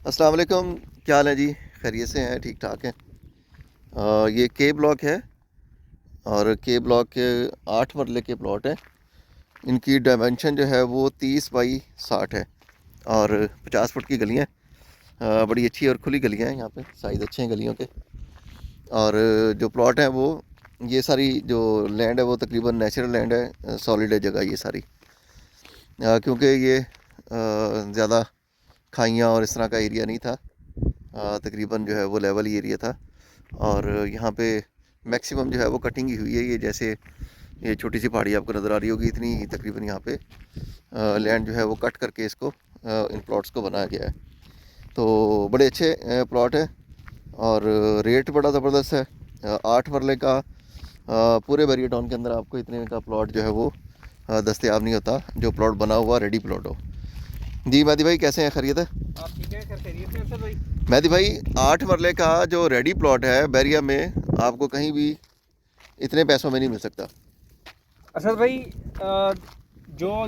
अस्सलाम वालेकुम। क्या हाल है जी? खैरियत से हैं? ठीक ठाक हैं। ये के ब्लॉक है और के ब्लॉक के 8 मरले के प्लॉट हैं। इनकी डायमेंशन जो है वो 30 बाई 60 है और 50 फुट की गलियाँ हैं। बड़ी अच्छी और खुली गलियाँ हैं यहाँ पे, साइज़ अच्छे हैं गलियों के। और जो प्लॉट हैं वो ये सारी जो लैंड है वो तकरीबन नेचुरल लैंड है, सॉलिड है जगह ये सारी। क्योंकि ये ज़्यादा खाइयाँ और इस तरह का एरिया नहीं था। तकरीबन जो है वो लेवल ही एरिया था और यहाँ पे मैक्सिमम जो है वो कटिंग ही हुई है। ये जैसे ये छोटी सी पहाड़ी आपको नज़र आ रही होगी, इतनी ही तकरीबन यहाँ पे लैंड जो है वो कट करके इसको इन प्लॉट्स को बनाया गया है। तो बड़े अच्छे प्लॉट है और रेट बड़ा ज़बरदस्त है। 8 मरले का पूरे बैरियर टाउन के अंदर आपको इतने का प्लॉट जो है वो दस्तयाब नहीं होता, जो प्लॉट बना हुआ रेडी प्लॉट हो। जी मेहदी भाई, कैसे हैं? खैरियत है? आप ठीक है? खैरियत से अरशद भाई? मेहदी भाई, 8 मरले का जो रेडी प्लॉट है बैरिया में, आपको कहीं भी इतने पैसों में नहीं मिल सकता। अरशद भाई, जो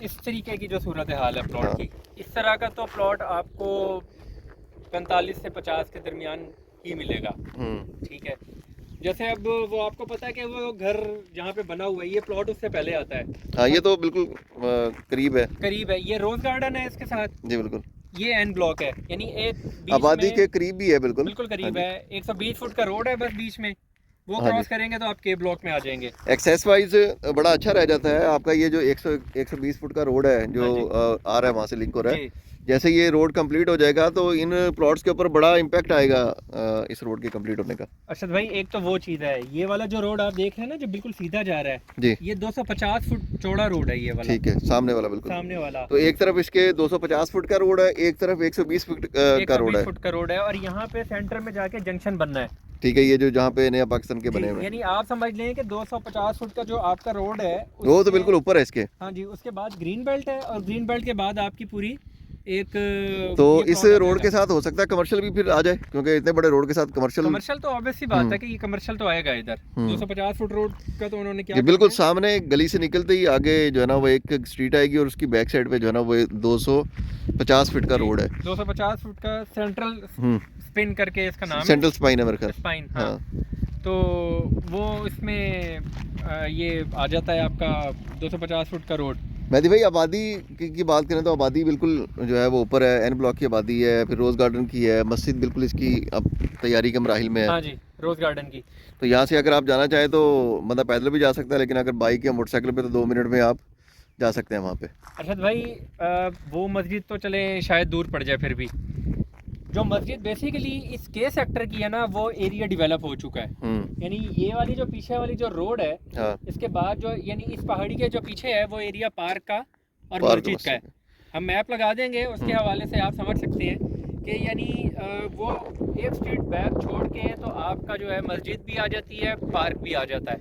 इस तरीके की जो सूरत हाल है प्लॉट हाँ। की, इस तरह का तो प्लॉट आपको 45 से 50 के दरमियान ही मिलेगा। ठीक है। जैसे अब वो आपको पता है कि वो घर जहाँ पे बना हुआ है, ये प्लॉट उससे पहले आता है। हाँ, ये अब तो बिल्कुल करीब है। करीब है, ये रोज गार्डन है इसके साथ। जी बिल्कुल। ये एन ब्लॉक है, यानी एक बीच आबादी में के करीब भी है बिल्कुल। बिल्कुल हाँ करीब जी। है। 120 फुट का रोड है बस बीच में, वो हाँ जी। क्रॉस करेंगे तो आप के ब्लॉक में आ जाएंगे। एक्सेस वाइज बड़ा अच्छा रह जाता है आपका। ये जो 120 फुट का रोड है जो हाँ जी। आ रहा है, वहाँ से लिंक हो रहा जी। है। जैसे ये रोड कंप्लीट हो जाएगा तो इन प्लॉट्स के ऊपर बड़ा इम्पैक्ट आएगा इस रोड के कंप्लीट होने का। अरशद भाई, एक तो वो चीज़ है, ये वाला जो रोड आप देख रहे हैं ना, जो बिल्कुल सीधा जा रहा है, जी ये 250 फुट चौड़ा रोड है ये वाला। ठीक है, सामने वाला बिल्कुल। सामने वाला तो एक तरफ इसके 250 फुट का रोड है, एक तरफ 120 फुट का रोड 120 है। फुट का रोड है और यहाँ पे सेंटर में जाके जंक्शन बनना है। ठीक है, ये जो जहाँ पे नया पाकिस्तान के जी, बने हुए हैं, यानी आप समझ लें कि 250 फुट का जो आपका रोड है वो तो उसके, बिल्कुल ऊपर है इसके। हाँ जी, उसके बाद ग्रीन बेल्ट है और ग्रीन बेल्ट के बाद आपकी पूरी एक तो ये इस प्लॉट आ रोड जाएगा। के साथ हो सकता है कमर्शियल भी फिर आ जाए, क्योंकि इतने बड़े रोड के साथ कमर्शियल। कमर्शियल तो ऑब्वियस सी बात है कि ये कमर्शियल तो आएगा इधर। 250 फुट रोड का तो उन्होंने क्या ये करना बिल्कुल है। सामने गली से निकलते ही आगे जो है ना वो एक स्ट्रीट आएगी और उसकी बैक साइड पे जो है ना वो 250 फीट का जी, रोड है। 250 फुट का सेंट्रल हम्म स्पिन करके इसका नाम है। सेंट्रल स्पाइन है मेरे ख्याल। स्पाइन, हाँ। हाँ। तो वो इसमें ये आ जाता है आपका 250 फुट का रोड। मेहदी भाई, आबादी की बात करें तो आबादी बिल्कुल जो है वो ऊपर है। एन ब्लॉक की आबादी है, फिर रोज़ गार्डन की है, मस्जिद बिल्कुल इसकी अब तैयारी के मराहिल में है। हाँ जी, रोज़ गार्डन की। तो यहाँ से अगर आप जाना चाहें तो बंदा पैदल भी जा सकता है, लेकिन अगर बाइक या मोटरसाइकिल पे तो 2 मिनट में आप जा सकते हैं वहाँ पे। अरशद भाई, वो मस्जिद तो चले शायद दूर पड़ जाए, फिर भी जो मस्जिद बेसिकली इस के सेक्टर की है ना, वो एरिया डेवलप हो चुका है। यानी ये वाली जो पीछे वाली जो रोड है, हाँ, इसके बाद जो यानी इस पहाड़ी के जो पीछे है वो एरिया पार्क का और पार्क मस्जिद का है। हम मैप लगा देंगे, उसके हवाले से आप समझ सकते हैं कि यानी वो एक स्ट्रीट बैक छोड़ के तो आपका जो है मस्जिद भी आ जाती है, पार्क भी आ जाता है।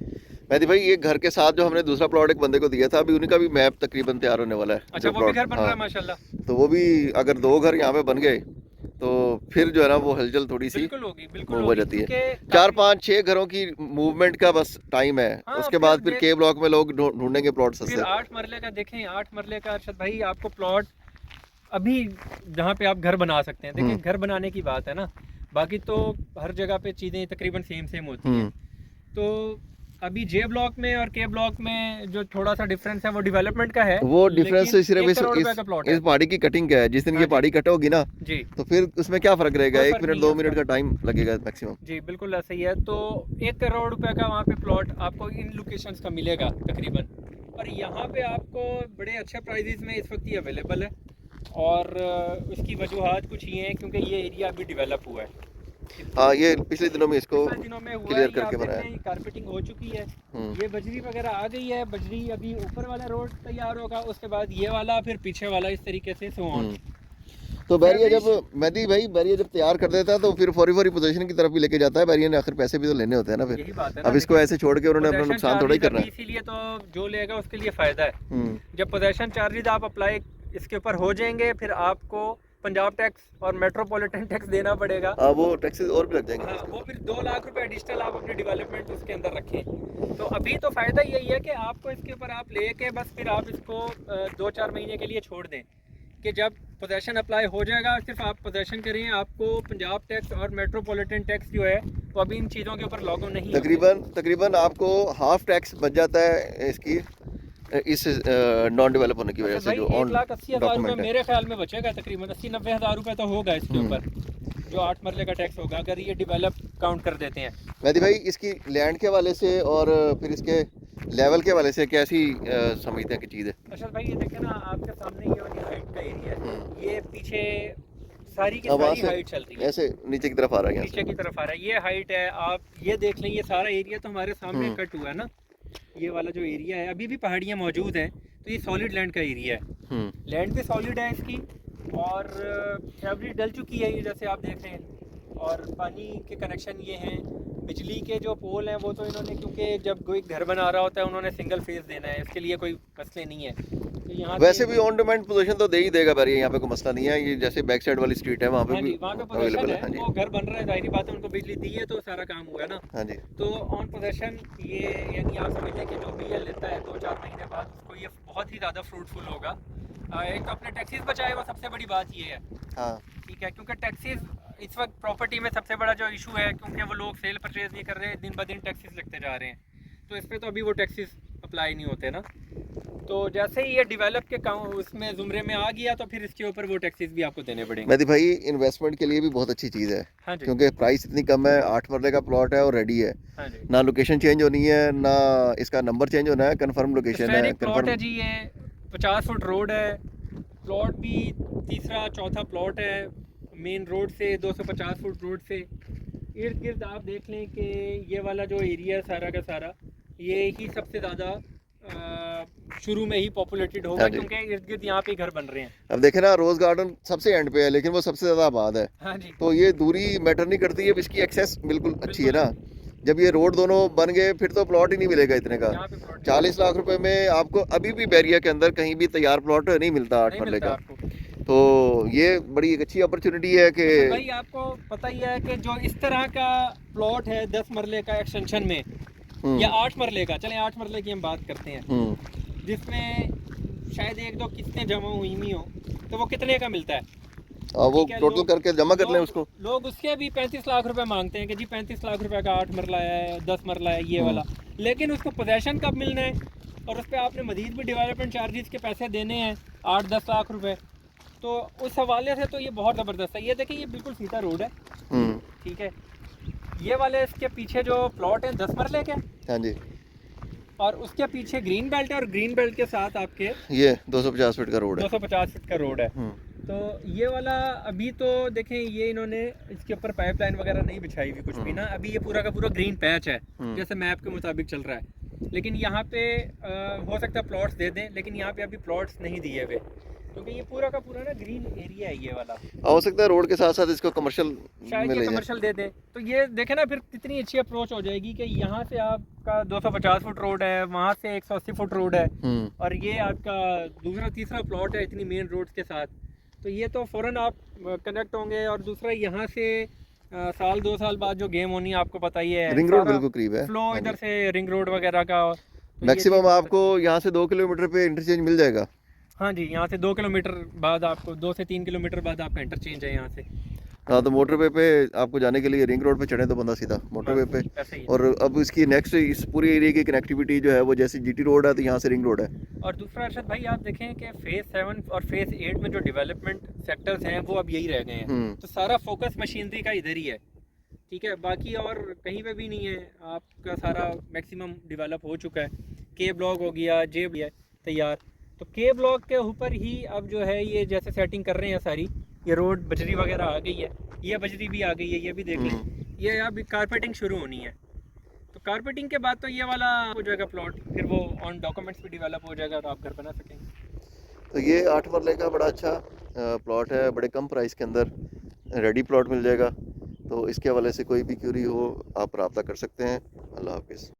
मेहदी भाई, ये घर के साथ जो हमने दूसरा प्लॉट एक बंदे को दिया था, अभी उनका भी मैप तकरीबन तैयार होने वाला है। अच्छा, जो वो भी प्लॉट, घर बन रहा है हाँ, माशाल्लाह। तो वो भी अगर 2 घर यहाँ पे बन गए तो फिर जो है ना वो हलचल थोड़ी सी बिल्कुल होगी, बिल्कुल मूव हो होगी, जाती है। क्योंकि 4 5 6 घरों की मूवमेंट का बस टाइम है। हाँ, उसके फिर बाद फिर के ब्लॉक में लोग ढूंढेंगे प्लॉट फिर सस्ते। 8 मरले का देखें, 8 मरले का अरशद भाई आपको प्लॉट अभी जहाँ पे आप घर बना सकते हैं। देखें, घर बनाने की बात है ना, बाकी तो हर जगह पे चीज़ें तकरीबन सेम सेम होती हैं। तो अभी जे ब्लॉक में और के ब्लॉक में जो थोड़ा सा डिफरेंस है वो डेवलपमेंट का है। वो डिफरेंस लेकिन सिर्फ 1 करोड़ रुपए का प्लॉट है। इस पहाड़ी की कटिंग का है। जिस दिन हाँ ये जी। पहाड़ी कट होगी ना जी, तो फिर उसमें क्या फ़र्क रहेगा? कोई 1 फर्क मिनट नहीं है 2 मिनट उसका। का टाइम लगेगा मैक्सिमम। जी, बिल्कुल ऐसा ही है। तो 1 करोड़ रुपए का वहाँ पे प्लॉट आपको इन लोकेशंस का मिलेगा तकरीबन, और यहाँ पे आपको बड़े अच्छे प्राइजेस में इस वक्त ही अवेलेबल है। और उसकी वजूहात कुछ ये हैं क्योंकि ये एरिया अभी डेवलप हुआ है। हाँ, ये पिछले दिनों में इसको पिछले दिनों में हुआ है, क्लियर ये करके आप बनाया। देखते हैं कारपेटिंग हो चुकी है। हम्म ये बजरी वगैरह आ गई है। बजरी अभी ऊपर वाला रोड तैयार होगा, उसके बाद ये वाला, फिर पीछे वाला, इस तरीके से सो ऑन। तो बैरिया जब Establish- मेहदी भाई बैरिया जब तैयार कर देता है तो फिर फौरी फौरी पोजीशन की तरफ भी लेके जाता है। बैरिया ने आखिर पैसे भी तो लेने होते हैं ना फिर। यही बात है ना, अब इसको ऐसे छोड़ के उन्होंने अपना पोजेशन नुकसान थोड़ा ही चार्जेस करना अभी है। इसीलिए तो जो लेगा उसके लिए फ़ायदा है। हम्म जब पोजेशन चार्जेस आप अप्लाई इसके ऊपर हो जाएंगे, फिर आपको पंजाब टैक्स और मेट्रोपॉलिटन टैक्स देना पड़ेगा। वो टैक्सेस और भी लग जाएंगे हाँ, इसके। वो फिर 2 लाख रुपए एडिशनल आप अपने डेवलपमेंट उसके अंदर रखें। तो अभी तो फ़ायदा यही है कि आपको इसके ऊपर आप लेके बस फिर आप इसको 2-4 महीने के लिए छोड़ दें कि जब पोजेशन अप्लाई हो जाएगा। सिर्फ आप पोजेशन करें, आपको पंजाब टैक्स और मेट्रोपॉलिटन टैक्स जो है वो अभी इन चीज़ों के ऊपर लागू नहीं तकरीबन आपको हाफ टैक्स बच जाता है इसकी, इस नॉन डेवलप होने की वजह से, भाई जो ऑन 1,80,000 रुपये डॉक्यूमेंट है। मेरे ख्याल में बचेगा, तकरीबन 80-90 हज़ार रुपये तो होगा इसके ऊपर, जो 8 मरले का टैक्स होगा अगर ये डेवलप काउंट कर देते हैं। मेहदी भाई, इसकी लैंड के हवाले से और फिर इसके लेवल के हवाले से कैसी समझते हैं कि चीज़ है? अच्छा भाई, ये देखें ना, आपके सामने ये वाली हाइट का एरिया है, ये पीछे सारी की वहाँ सारी से हाइट चल रही है, ऐसे नीचे की तरफ आ रहा है, यहाँ नीचे की तरफ आ रहा है, ये हाइट है। आप ये देख लें, ये सारा एरिया तो हमारे सामने कट हुआ है ना, ये वाला जो एरिया है, अभी भी पहाड़ियाँ मौजूद हैं, तो ये सॉलिड लैंड का एरिया है, लैंड भी सॉलिड है इसकी, और एवरेज डल चुकी है ये, जैसे आप देख रहे हैं। और पानी के कनेक्शन ये हैं, बिजली के जो पोल हैं वो तो इन्होंने, क्योंकि जब कोई घर बना रहा होता है उन्होंने सिंगल फेज देना है, इसके लिए कोई मसले नहीं है। तो यहाँ वैसे भी ऑन डिमांड पोजीशन तो दे ही देगा भाई, यहाँ पे कोई मसला नहीं है। ये जैसे बैक साइड वाली स्ट्रीट है वहाँ पे भी वहाँ पे अवेलेबल पोजीशन है। हाँ है, जी, वो घर बन रहा है, जाहिर बात है, उनको बिजली दी है तो सारा काम हुआ ना। हाँ जी। तो ऑन पोजीशन ये, यानी आप समझ लें कि जो भी ये लेता है 2-4 महीने बाद उसको ये बहुत ही ज़्यादा फ्रूटफुल होगा। एक तो अपने टैक्सीज बचाए, वो सबसे बड़ी बात ये है। हाँ, ठीक है, क्योंकि टैक्सीज इस वक्त प्रॉपर्टी में सबसे बड़ा जो इशू है, क्योंकि वो लोग सेल परचेज नहीं कर रहे, दिन ब दिन टैक्सीज लगते जा रहे हैं, तो इस पर तो अभी वो टैक्सीज अप्लाई नहीं होते ना। तो जैसे ही ये डेवलप के उसमें ज़ुमरे में आ गया तो फिर इसके ऊपर वो टैक्सीज भी आपको देने पड़ेंगे। मेहदी भाई, इन्वेस्टमेंट के लिए भी बहुत अच्छी चीज़ है। हाँ जी, क्योंकि प्राइस इतनी कम है, 8 मरले का प्लॉट है और रेडी है। हाँ जी। ना लोकेशन चेंज होनी है, ना इसका नंबर चेंज होना है, कंफर्म लोकेशन है, प्लॉट है कंफर्म। जी, ये 50 फुट रोड है, प्लॉट भी तीसरा चौथा प्लॉट है, मेन रोड से 250 फुट रोड से। इर्द गिर्द आप देख लें कि ये वाला जो एरिया है सारा का सारा, ये ही सबसे ज़्यादा शुरू में ही पॉपुलेटेड होगा, हाँ जी। क्योंकि इर्द गिर्द यहाँ पे घर बन रहे हैं। अब देखे ना, रोज गार्डन सबसे एंड पे है, लेकिन वो सबसे ज़्यादा आबाद है। हाँ जी, तो ये दूरी मैटर नहीं करती है, इसकी एक्सेस बिल्कुल अच्छी है ना। जब ये रोड दोनों बन गए फिर तो प्लॉट ही नहीं मिलेगा इतने का। यहाँ पे प्लॉट 40 लाख रुपए में आपको अभी भी बैरिया के अंदर कहीं भी तैयार प्लॉट नहीं मिलता 8 नहीं मरले मिलता का। आपको। तो ये बड़ी एक अच्छी अपॉर्चुनिटी है कि भाई आपको पता ही है कि जो इस तरह का प्लॉट है 10 मरले का एक्सटेंशन में, या 8 मरले का, चलें 8 मरले की हम बात करते हैं, जिसमें शायद 1-2 किस्तें जमा हुई हुई हो, तो वो कितने का मिलता है? वो टोटल करके जमा कर लें उसको। लोग उसके भी 35 लाख रुपए मांगते हैं कि जी 35 लाख रुपए का 8 मरला है, 10 मरला है, ये वाला। लेकिन उसको पोजेशन कब मिलना है, और उस पर आपने मजीद भी डेवलपमेंट चार्जेस के पैसे देने हैं 8-10 लाख रुपए। तो उस हवाले से तो ये बहुत ज़बरदस्त है। ये देखिए, ये बिल्कुल सीधा रोड है, ठीक है। ये वाले इसके पीछे जो प्लॉट है 10 मरले के, हाँ जी, और उसके पीछे ग्रीन बेल्ट है, और ग्रीन बेल्ट के साथ आपके ये 250 फीट का रोड है। 250 फीट का रोड है। तो ये वाला अभी तो देखें, ये इन्होंने इसके ऊपर पाइपलाइन वगैरह नहीं बिछाई हुई कुछ भी ना, अभी ये पूरा का पूरा ग्रीन पैच है जैसे मैप के मुताबिक चल रहा है। लेकिन यहाँ पे हो सकता है प्लॉट्स दे दें, लेकिन यहाँ पे अभी प्लॉट्स नहीं दिए हुए, क्योंकि ये पूरा का पूरा ना ग्रीन एरिया है ये वाला। हो सकता है रोड के साथ साथ इसको कमर्शियल शायद में ये ले जाए। कमर्शियल दे दें, तो ये देखें ना, फिर कितनी अच्छी अप्रोच हो जाएगी कि यहाँ से आपका 250 फुट रोड है, वहाँ से 180 फुट रोड है, और ये आपका दूसरा तीसरा प्लॉट है इतनी मेन रोड के साथ। तो ये तो फ़ौरन आप कनेक्ट होंगे। और दूसरा, यहाँ से साल 2 साल बाद जो गेम होनी है आपको पता ही है, रिंग रोड बिल्कुल करीब है, फ्लो इधर से रिंग रोड वगैरह का। तो मैक्सिमम आपको यहाँ से 2 किलोमीटर पे इंटरचेंज मिल जाएगा। हाँ जी, यहाँ से 2 किलोमीटर बाद आपको, 2 से 3 किलोमीटर बाद आपका इंटरचेंज है यहाँ से। हाँ, तो मोटरवे पे आपको जाने के लिए रिंग रोड पे चढ़े तो बंदा सीधा मोटरवे पे। ऐसे ही। और अब इसकी नेक्स्ट इस पूरे एरिया की कनेक्टिविटी जो है वो जैसे जीटी रोड है तो यहाँ से रिंग रोड है। और दूसरा अरशद भाई, आप देखें कि फेज़ 7 और फेज़ 8 में जो डेवलपमेंट सेक्टर्स हैं वो अब यही रह गए हैं, तो सारा फोकस मशीनरी का इधर ही है, ठीक है, बाकी और कहीं पे भी नहीं है। आपका सारा मैक्सिमम डेवलप हो चुका है। के ब्लॉक हो गया, जे भी है तैयार, तो के ब्लॉक के ऊपर ही अब जो है ये जैसे सेटिंग कर रहे हैं सारी, ये रोड बजरी वगैरह आ गई है, ये बजरी भी आ गई है, ये भी देख लें, ये अब कारपेटिंग शुरू होनी है। तो कारपेटिंग के बाद तो ये वाला हो जाएगा प्लॉट, फिर वो ऑन डॉक्यूमेंट्स भी डेवलप हो जाएगा और आप घर बना सकेंगे। तो ये 8 मरले का बड़ा अच्छा प्लॉट है, बड़े कम प्राइस के अंदर रेडी प्लॉट मिल जाएगा। तो इसके हवाले से कोई भी क्यूरी हो आप रब्ता कर सकते हैं। अल्लाह हाफिज़।